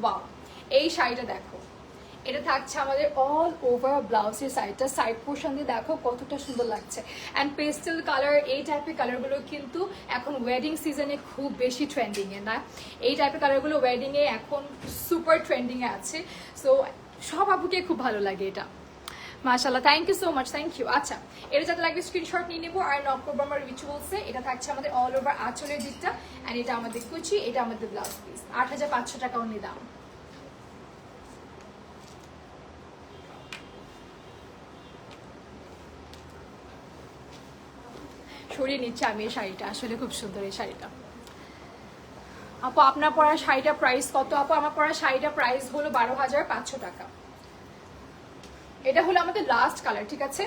ওয়াও, এই শাড়িটা দেখো, এটা থাকছে আমাদের অল ওভার ব্লাউজের সাইডটা, সাইড পোর্শন দিয়ে দেখো কতটা সুন্দর লাগছে। অ্যান্ড পেস্টেল কালার, এই টাইপের কালারগুলো কিন্তু এখন ওয়েডিং সিজনে খুব বেশি ট্রেন্ডিংয়ে, না? এই টাইপের কালারগুলো ওয়েডিংয়ে এখন সুপার ট্রেন্ডিংয়ে আছে। সো সব আপুকে খুব ভালো লাগে এটা, মাশাআল্লাহ, thank you so much, thank you. আচ্ছা, এটা যাতে লাগবে স্ক্রিনশট নিয়ে নেবো আর নক করবো আমার রিচুয়ালসে। এটা থাকছে আমাদের অল ওভার আঁচলের দিকটা, অ্যান্ড এটা আমাদের কুচি, এটা আমাদের ব্লাউজ পিস। 8500 টাকা অনলি দাম। সরিয়ে নিচ্ছে আমি এই শাড়িটা, আসলে খুব সুন্দর এই শাড়িটা। আপু, আপনার পরা শাড়িটা প্রাইস কত? আপু, আমার পরা শাড়িটা প্রাইস হলো 12500 টাকা। এটা হলো আমাদের লাস্ট কালার, ঠিক আছে,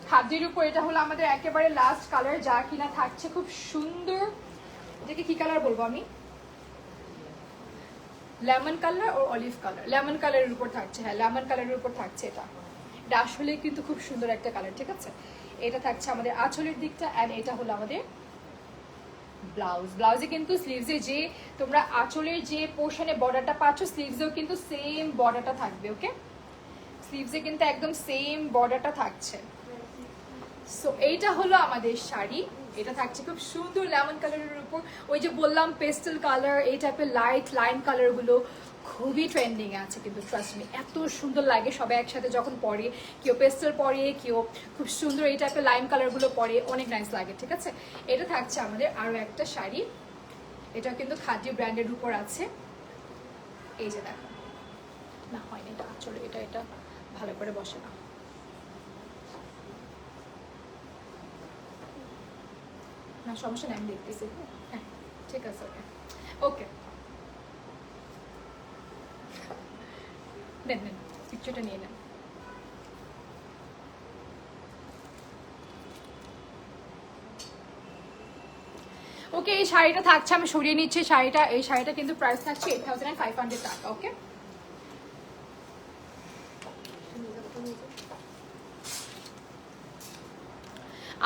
খাদ্যের উপর এটা হলো আমাদের একেবারে লাস্ট কালার, যা কিনা থাকছে খুব সুন্দর। এটাকে কি কালার বলবো আমি? লেমন কালার ও অলিভ কালার, লেমন কালারের উপর থাকছে। হ্যাঁ, লেমন কালারের উপর থাকছে এটা। এটা আসলে কিন্তু খুব সুন্দর একটা কালার, ঠিক আছে। এটা থাকছে আমাদের আঁচলের দিকটা, অ্যান্ড এটা হলো আমাদের ব্লাউজ। ব্লাউজে কিন্তু স্লিভসে যে তোমরা আঁচলের যে পোর্শনে বর্ডারটা পাচ্ছ, স্লিভসেও কিন্তু সেম বর্ডারটা থাকবে। ওকে, স্লিভসে কিন্তু একদম সেম বর্ডারটা থাকছে। সো এইটা হলো আমাদের শাড়ি, এটা থাকছে খুব সুন্দর লেমন কালারের উপর। ওই যে বললাম পেস্টেল কালার, এই টাইপের লাইট লাইন কালারগুলো খুবই ট্রেন্ডিং আছে, কিন্তু ট্রাস্ট মি এত সুন্দর লাগে সবাই একসাথে যখন পরে। কেউ পেস্টেল পরে, কেউ খুব সুন্দর এই টাইপের লাইন কালারগুলো পরে, অনেক নাইস লাগে, ঠিক আছে। এটা থাকছে আমাদের আরও একটা শাড়ি, এটা কিন্তু খাদি ব্র্যান্ডের উপর আছে। এই যে দেখো, না হয়নি এটা আসলে, এটা এটা ভালো করে বসে না। না সমস্যা নেই, আমি দেখতেছি। হ্যাঁ ঠিক আছে, ওকে ওকে, নেন নেন পিকচারটা নিয়ে নেন। ওকে, এই শাড়িটা থাকছে, আমি সরিয়ে নিচ্ছি শাড়িটা। এই শাড়িটা কিন্তু প্রাইস থাকছে 8500 টাকা। ওকে,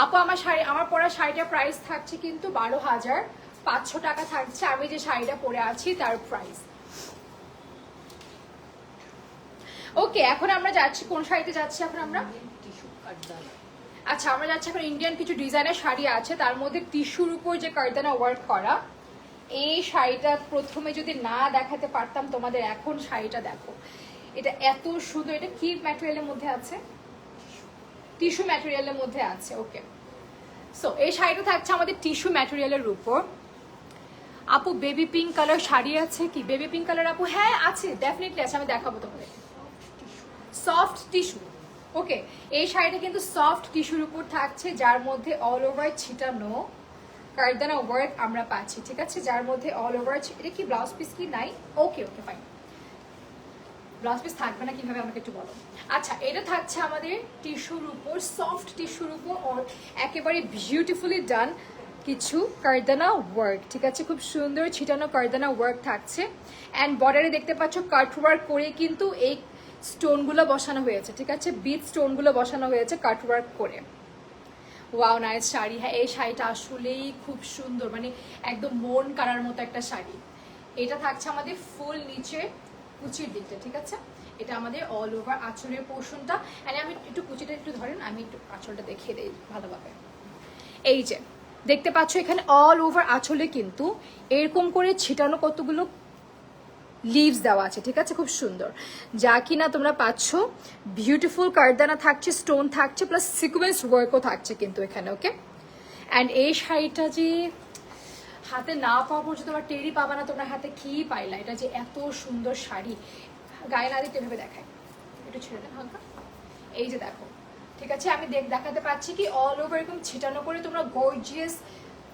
আপু আমার পরা শাড়িটার প্রাইস থাকছে কিন্তু 12,500 টাকা থাকছে আমি যে শাড়িটা পরে আছি তার প্রাইস। ওকে, এখন আমরা যাচ্ছি কোন শাড়িতে যাচ্ছি এখন আমরা? আচ্ছা, আমরা যাচ্ছি এখন ইন্ডিয়ান কিছু ডিজাইনের শাড়ি আছে, তার মধ্যে টিস্যুর উপর যে কারদানা ওয়ার্ক করা। এই শাড়িটা প্রথমে যদি না দেখাতে পারতাম তোমাদের, এখন শাড়িটা দেখো, এটা এত সুন্দর। এটা কি ম্যাটেরিয়ালের মধ্যে আছে? টিস্যু ম্যাটেরিয়ালের মধ্যে আছে। ওকে, সো এই শাড়িটা থাকছে আমাদের টিস্যু ম্যাটেরিয়ালের উপর। আপু বেবি পিঙ্ক কালার শাড়ি আছে কি? বেবি পিঙ্ক কালার আপু হ্যাঁ আছে, ডেফিনেটলি আছে, আমি দেখাবো তোমাদের। Soft tissue. ওকে, এই শাড়িটা কিন্তু সফট টিস্যুর উপর থাকছে, যার মধ্যে অল ওভার ছিটানো কারদানা ওয়ার্ক আমরা পাচ্ছি, ঠিক আছে, যার মধ্যে অল ওভার। এটা কি ব্লাউজ পিস কি নাই? ওকে ওকে ফাইন, ব্লাউজ পিস থাকবে না কিভাবে আমাকে একটু বলো। আচ্ছা, এটা থাকছে আমাদের টিস্যুর উপর, সফট টিস্যুর উপর একেবারে বিউটিফুলি ডান কিছু কারদানা ওয়ার্ক, ঠিক আছে, খুব সুন্দর ছিটানো কারদানা ওয়ার্ক থাকছে। অ্যান্ড বর্ডারে দেখতে পাচ্ছ কাট ওয়ার্ক করে কিন্তু এই স্টোনগুলো বসানো হয়েছে, ঠিক আছে, বিট স্টোনগুলো বসানো হয়েছে কাট ওয়ার্ক করে। Wow nice sari. হ্যাঁ, এই শাড়িটা আসলেই খুব সুন্দর, মানে একদম মন কাড়ার মতো একটা শাড়ি। এটা থাকছে আমাদের ফুল নিচে কুচির দিকটা, ঠিক আছে, এটা আমাদের অল ওভার আঁচলের পোর্শনটা। মানে আমি একটু কুচিটা একটু ধরেন, আমি একটু আঁচলটা দেখিয়ে দিই ভালোভাবে। এই যে দেখতে পাচ্ছ এখানে অল ওভার আঁচলে কিন্তু এরকম করে ছিটানো কতগুলো লিভস দেওয়া আছে, ঠিক আছে, খুব সুন্দর, যা কিনা তোমরা পাচ্ছ বিউটিফুল কারদানা থাকছে, স্টোন থাকছে, প্লাস সিকোয়েন্স ওয়ার্কও থাকছে কিন্তু এখানে। ওকে, অ্যান্ড এই শাড়িটা যে হাতে না পাওয়া পর্যন্ত তোমরা টেরি পাবা না তোমরা হাতে কি পাইলা। এটা যে এত সুন্দর শাড়ি, গায়ে না দিতে ভেবে দেখায়, একটু ছেড়ে দেন হালকা। এই যে দেখো, ঠিক আছে, আমি দেখাতে পাচ্ছি কি অল ওভার এরকম ছিটানো করে তোমরা গর্জিয়াস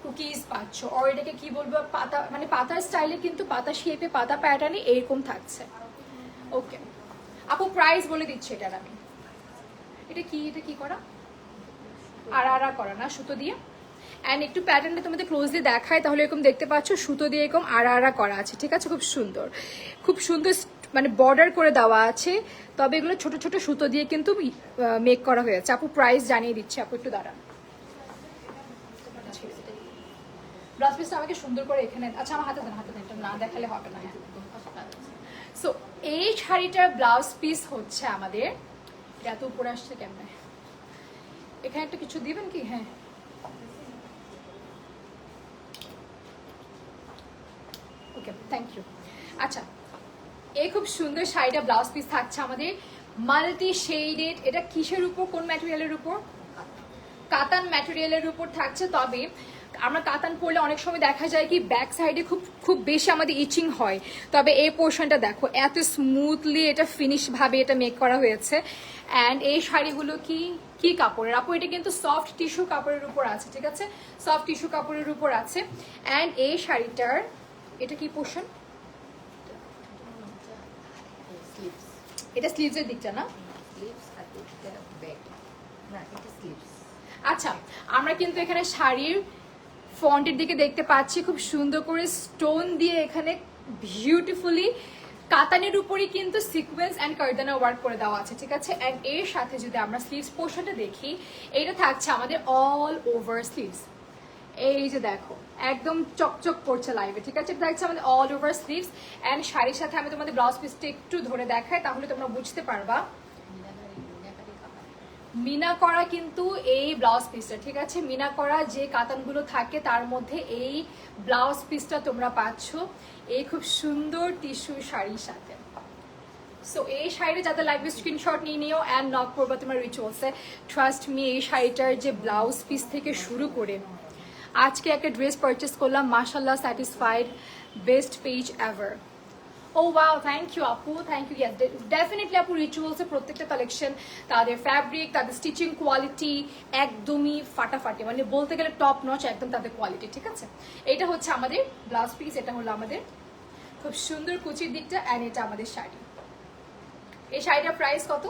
কুকিজ পাচ্ছ। আর এটাকে কি বলবো, পাতা, মানে পাতার স্টাইলে কিন্তু পাতা শেপে পাতা প্যাটার্নে এরকম থাকছে। ওকে আপু, প্রাইস বলে দিচ্ছি এটার আমি। এটা কি করা? আড়া করা না, সুতো দিয়ে। অ্যান্ড একটু প্যাটার্নটা তোমাদের ক্লোজলি দেখায়, তাহলে এরকম দেখতে পাচ্ছ সুতো দিয়ে এরকম আড়া করা আছে, ঠিক আছে, খুব সুন্দর, খুব সুন্দর, মানে বর্ডার করে দেওয়া আছে, তবে এগুলো ছোট ছোট সুতো দিয়ে কিন্তু মেক করা হয়েছে। আপু প্রাইস জানিয়ে দিচ্ছি, আপু একটু দাঁড়ান। ব্লাউজ পিসটা আমাকে সুন্দর করে এখানে, আচ্ছা আমার হাতে দেন, এটা না দেখালে হবে না। সো এই শাড়িটার ব্লাউজ পিস হচ্ছে আমাদের, এত উপরে আসছে কেমন, এখানে একটা কিছু দিবেন কি? হ্যাঁ, ওকে থ্যাংক ইউ। আচ্ছা, এই খুব সুন্দর শাড়িটা ব্লাউজ পিস থাকছে আমাদের মাল্টি শেডেড। এটা কিসের উপর, কোন ম্যাটেরিয়ালের উপর? কাতান ম্যাটেরিয়ালের উপর থাকছে। তবে আমরা কাতান পরলে অনেক সময় দেখা যায় কি ব্যাক সাইডে খুব বেশি আমাদের ইচিং হয়, তবে এই পোর্শনটা দেখো এত স্মুথলি এটা ফিনিশ ভাবে এটা মেক করা হয়েছে। অ্যান্ড এই শাড়িগুলো কি কাপড়ের আপু? এটা কিন্তু সফট টিস্যু কাপড়ের উপর আছে, ঠিক আছে, সফট টিস্যু কাপড়ের উপর আছে। অ্যান্ড এই শাড়িটার এটা কি পোর্শন? এটা স্লিভসের দিকটা না? আচ্ছা, আমরা কিন্তু এখানে শাড়ির ফন্টের দিকে দেখতে পাচ্ছি খুব সুন্দর করে স্টোন দিয়ে এখানে বিউটিফুলি কাতানের উপরই কিন্তু সিকোয়েন্স অ্যান্ড কারদানা ওয়ার্ক করে দেওয়া আছে, ঠিক আছে। অ্যান্ড এর সাথে যদি আমরা স্লিভস পোর্শনটা দেখি, এটা থাকছে আমাদের অল ওভার স্লিভস। এই যে দেখো একদম চকচক করছে লাইভে, ঠিক আছে, এটা থাকছে আমাদের অল ওভার স্লিভস। অ্যান্ড শাড়ির সাথে আমি তোমাদের ব্লাউজ পিসটা একটু ধরে দেখাই, তাহলে তোমরা বুঝতে পারবা। মিনা করা কিন্তু এই ব্লাউজ পিসটা, ঠিক আছে, মিনা করা যে কাতানগুলো থাকে তার মধ্যে এই ব্লাউজ পিসটা তোমরা পাচ্ছ এই খুব সুন্দর টিস্যু শাড়ির সাথে। সো এই শাড়িটা যাতে লাগবে স্ক্রিনশট নিয়ে নিও অ্যান্ড নক করবা তোমার রিচুয়ালসে। ট্রাস্ট মি, এই শাড়িটার যে ব্লাউজ পিস থেকে শুরু করে আজকে একটা ড্রেস পারচেস করলাম, মাশাল্লাহ satisfied, best page ever. Oh wow, thank you আপু, থ্যাংক ইউ। ইয়েস ডেফিনেটলি আপু, রিচুয়ালসের প্রত্যেকটা কালেকশন, তাদের ফ্যাব্রিক, তাদের স্টিচিং কোয়ালিটি একদমই ফাটাফাটি, মানে বলতে গেলে টপ নচ একদম তাদের কোয়ালিটি, ঠিক আছে। এটা হচ্ছে আমাদের ব্লাউজ পিস, এটা হলো আমাদের খুব সুন্দর কুচির দিকটা, অ্যান্ড এটা আমাদের শাড়ি। এই শাড়িটার প্রাইস কত?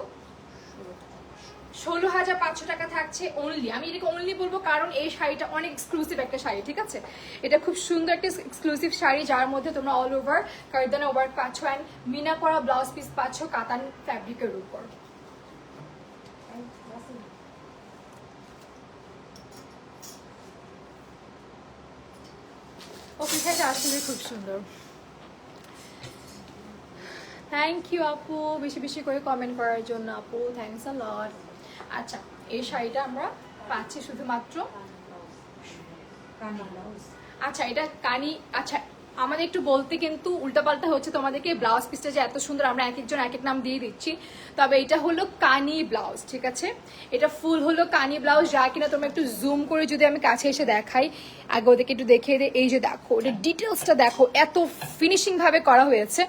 16,500 টাকা থাকছে অনলি। আমি এটাকে অনলি বলবো কারণ এই শাড়িটা অনেক এক্সক্লুসিভ একটা শাড়ি, ঠিক আছে, এটা খুব সুন্দর একটা এক্সক্লুসিভ শাড়ি, যার মধ্যে তোমরা অল ওভার কারদানা ওয়ার্ক পাচ্ছ অ্যান্ড মিনা করা ব্লাউজ পিস পাচ্ছ কাতান ফ্যাব্রিকের উপর। আসলে খুব সুন্দর। থ্যাংক ইউ আপু, বেশি বেশি করে কমেন্ট করার জন্য আপু, থ্যাংকস আ লট। আচ্ছা, এই শাড়িটা আমরা পাচ্ছি শুধুমাত্র, আচ্ছা এটা কানি, আচ্ছা আমাদের একটু বলতে কিন্তু উল্টাপাল্টা হচ্ছে তোমাদেরকে। ব্লাউজ পিসটা যে এত সুন্দর, আমরা এক একজন এক এক নাম দিয়ে দিচ্ছি, তবে এটা হলো কানি ব্লাউজ, ঠিক আছে? এটা ফুল হলো কানি ব্লাউজ, যা কিনা তোমরা একটু জুম করে যদি আমি কাছে এসে দেখাই, আগে ওদেরকে একটু দেখিয়ে দিই। এই যে দেখো, এটা ডিটেলসটা দেখো, এত ফিনিশিং ভাবে করা হয়েছে।